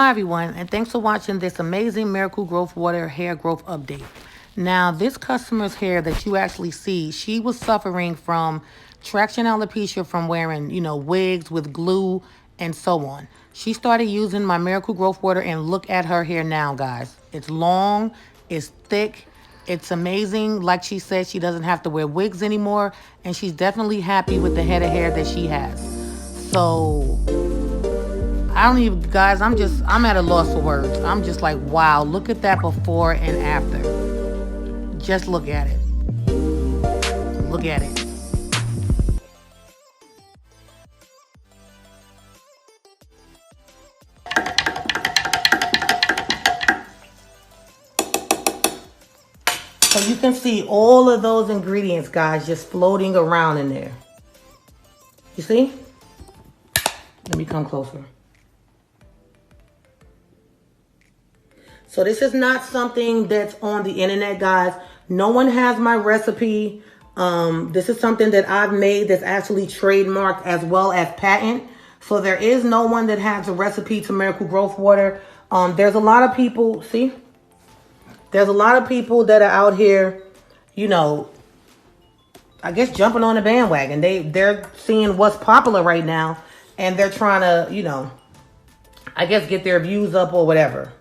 Hi everyone, and thanks for watching this amazing Miracle Growth Water hair growth update. Now, this customer's hair that you actually see, she was suffering from traction alopecia from wearing, wigs with glue and so on. She started using my Miracle Growth Water, and look at her hair now, guys. It's long, it's thick, it's amazing. Like she said, she doesn't have to wear wigs anymore, and she's definitely happy with the head of hair that she has. So I don't even, guys, I'm at a loss for words. I'm just like, wow, look at that before and after. Just look at it. Look at it. So you can see all of those ingredients, guys, just floating around in there. You see? Let me come closer. So this is not something that's on the internet, guys. No one has my recipe. This is something that I've made that's actually trademarked as well as patent. So there is no one that has a recipe to Miracle Growth Water. There's a lot of people, see? There's a lot of people that are out here, I guess jumping on the bandwagon. They're seeing what's popular right now, and they're trying to, I guess get their views up or whatever.